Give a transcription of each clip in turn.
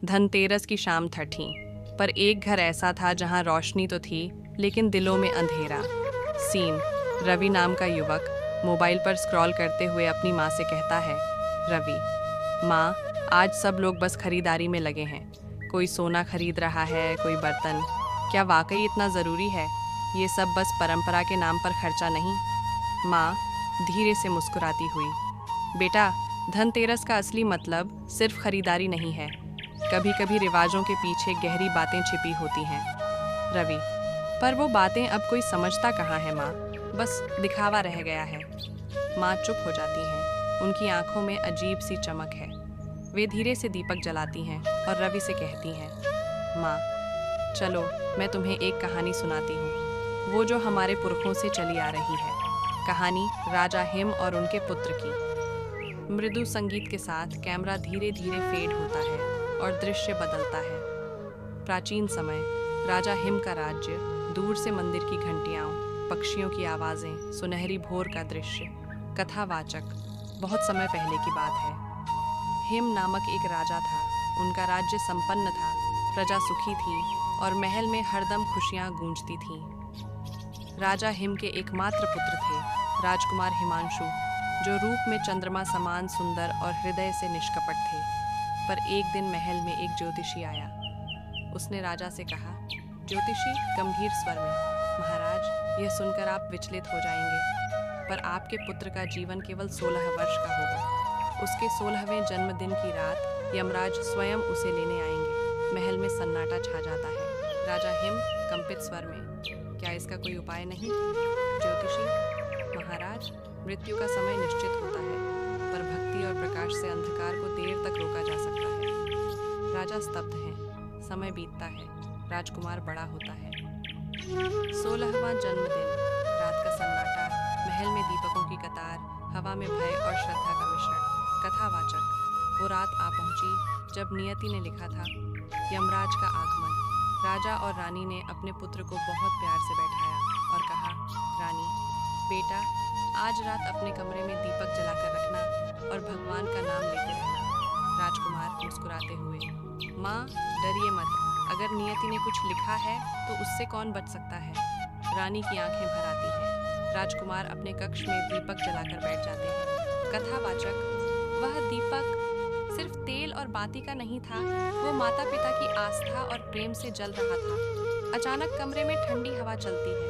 धनतेरस की शाम थी, पर एक घर ऐसा था जहां रोशनी तो थी, लेकिन दिलों में अंधेरा। सीन, रवि नाम का युवक मोबाइल पर स्क्रॉल करते हुए अपनी माँ से कहता है, रवि माँ, आज सब लोग बस खरीदारी में लगे हैं। कोई सोना खरीद रहा है, कोई बर्तन। क्या वाकई इतना ज़रूरी है? ये सब बस परंपरा के नाम पर खर्चा नहीं? माँ धीरे से मुस्कुराती हुई, बेटा, धनतेरस का असली मतलब सिर्फ खरीदारी नहीं है। कभी कभी रिवाजों के पीछे गहरी बातें छिपी होती हैं। रवि, पर वो बातें अब कोई समझता कहाँ है माँ, बस दिखावा रह गया है। माँ चुप हो जाती हैं, उनकी आंखों में अजीब सी चमक है। वे धीरे से दीपक जलाती हैं और रवि से कहती हैं, माँ, चलो मैं तुम्हें एक कहानी सुनाती हूँ, वो जो हमारे पुरखों से चली आ रही है। कहानी राजा हिम और उनके पुत्र की। मृदु संगीत के साथ कैमरा धीरे धीरे फेड होता है और दृश्य बदलता है। प्राचीन समय, राजा हिम का राज्य, दूर से मंदिर की घंटियां, पक्षियों की आवाजें, सुनहरी भोर का दृश्य। कथावाचक, बहुत समय पहले की बात है। हिम नामक एक राजा था। उनका राज्य संपन्न था, प्रजा सुखी थी और महल में हरदम खुशियां गूंजती थीं। राजा हिम के एकमात्र पुत्र थे, राजकुमार हिमांशु, जो रूप में चंद्रमा समान सुंदर और हृदय से निष्कपट थे। पर एक दिन महल में एक ज्योतिषी आया। उसने राजा से कहा, ज्योतिषी गंभीर स्वर में, महाराज, यह सुनकर आप विचलित हो जाएंगे, पर आपके पुत्र का जीवन केवल 16 वर्ष का होगा। उसके 16वें जन्मदिन की रात यमराज स्वयं उसे लेने आएंगे। महल में सन्नाटा छा जाता है। राजा हिम कंपित स्वर में, क्या इसका कोई उपाय नहीं? ज्योतिषी, महाराज, मृत्यु का समय निश्चित होता है, पर भक्ति और प्रकाश से अंधकार को देर तक रोका जा सकता है। राजा स्तब्ध हैं। समय बीतता है, राजकुमार बड़ा होता है। 16वां जन्मदिन, रात का सन्नाटा, महल में दीपकों की कतार, हवा में भय और श्रद्धा का मिश्रण। कथावाचक, वो रात आ पहुंची जब नियति ने लिखा था, यमराज का आगमन। राजा और रानी ने अपने पुत्र को बहुत प्यार से बैठाया और कहा, रानी, बेटा, आज रात अपने कमरे में दीपक जलाकर रखना और भगवान का नाम लेते रहना। राजकुमार मुस्कुराते हुए, माँ, डरिए मत, अगर नियति ने कुछ लिखा है तो उससे कौन बच सकता है? रानी की आंखें भर आती हैं। राजकुमार अपने कक्ष में दीपक जलाकर बैठ जाते हैं। कथावाचक, वह दीपक सिर्फ तेल और बाती का नहीं था, वो माता पिता की आस्था और प्रेम से जल रहा था। अचानक कमरे में ठंडी हवा चलती है,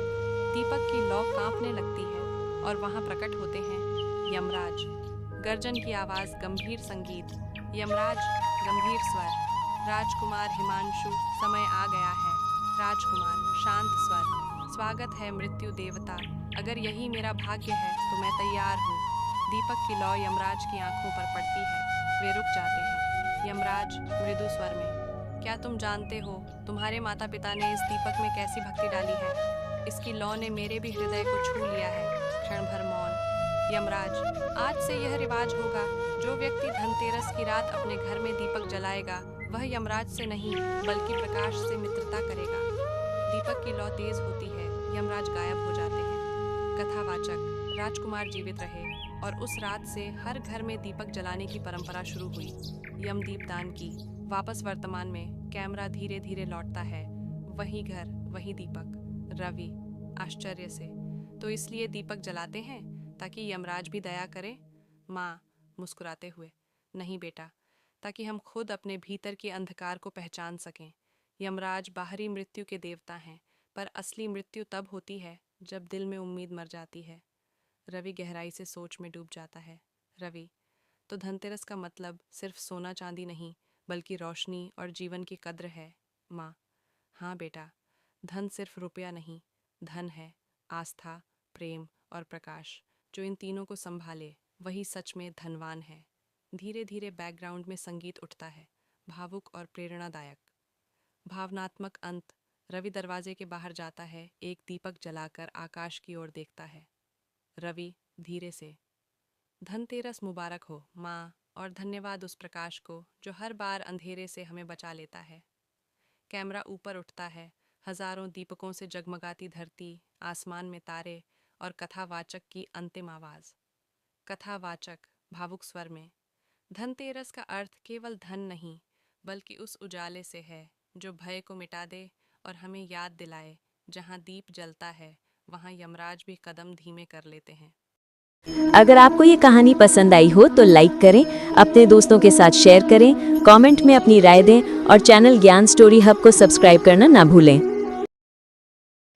दीपक की लौ कांपने लगती है और वहां प्रकट होते हैं यमराज। गर्जन की आवाज, गंभीर संगीत, यमराज, गंभीर स्वर, राजकुमार हिमांशु, समय आ गया है। राजकुमार, शांत स्वर, स्वागत है मृत्यु देवता, अगर यही मेरा भाग्य है तो मैं तैयार हूँ। दीपक की लौ यमराज की आंखों पर पड़ती है, वे रुक जाते हैं। यमराज मृदु स्वर में, क्या तुम जानते हो तुम्हारे माता पिता ने इस दीपक में कैसी भक्ति डाली है? इसकी लौ ने मेरे भी हृदय को छू लिया है। क्षण भर मौन। यमराज, आज से यह रिवाज होगा, जो व्यक्ति धनतेरस की रात अपने घर में दीपक जलाएगा, वह यमराज से नहीं बल्कि प्रकाश से मित्रता करेगा। दीपक की लौ तेज होती है, यमराज गायब हो जाते हैं। कथावाचक, राजकुमार जीवित रहे और उस रात से हर घर में दीपक जलाने की परंपरा शुरू हुई। यम दीपदान की। वापस वर्तमान में कैमरा धीरे धीरे लौटता है। वही घर, वही दीपक। रवि आश्चर्य से, तो इसलिए दीपक जलाते हैं ताकि यमराज भी दया करे? माँ मुस्कुराते हुए, नहीं बेटा, ताकि हम खुद अपने भीतर के अंधकार को पहचान सकें। यमराज बाहरी मृत्यु के देवता हैं, पर असली मृत्यु तब होती है जब दिल में उम्मीद मर जाती है। रवि गहराई से सोच में डूब जाता है। रवि, तो धनतेरस का मतलब सिर्फ सोना चांदी नहीं, बल्कि रोशनी और जीवन की कद्र है। माँ, हाँ बेटा, धन सिर्फ रुपया नहीं, धन है आस्था, प्रेम और प्रकाश। जो इन तीनों को संभाले, वही सच में धनवान है। धीरे धीरे बैकग्राउंड में संगीत उठता है, भावुक और प्रेरणादायक। भावनात्मक अंत। रवि दरवाजे के बाहर जाता है, एक दीपक जलाकर आकाश की ओर देखता है। रवि धीरे से, धनतेरस मुबारक हो माँ, और धन्यवाद उस प्रकाश को जो हर बार अंधेरे से हमें बचा लेता है। कैमरा ऊपर उठता है, हजारों दीपकों से जगमगाती धरती, आसमान में तारे और कथावाचक की अंतिम आवाज। कथावाचक भावुक स्वर में, धनतेरस का अर्थ केवल धन नहीं, बल्कि उस उजाले से है जो भय को मिटा दे और हमें याद दिलाए, जहाँ दीप जलता है वहाँ यमराज भी कदम धीमे कर लेते हैं। अगर आपको ये कहानी पसंद आई हो तो लाइक करें, अपने दोस्तों के साथ शेयर करें, कमेंट में अपनी राय दें और चैनल ज्ञान स्टोरी हब को सब्सक्राइब करना ना भूलें।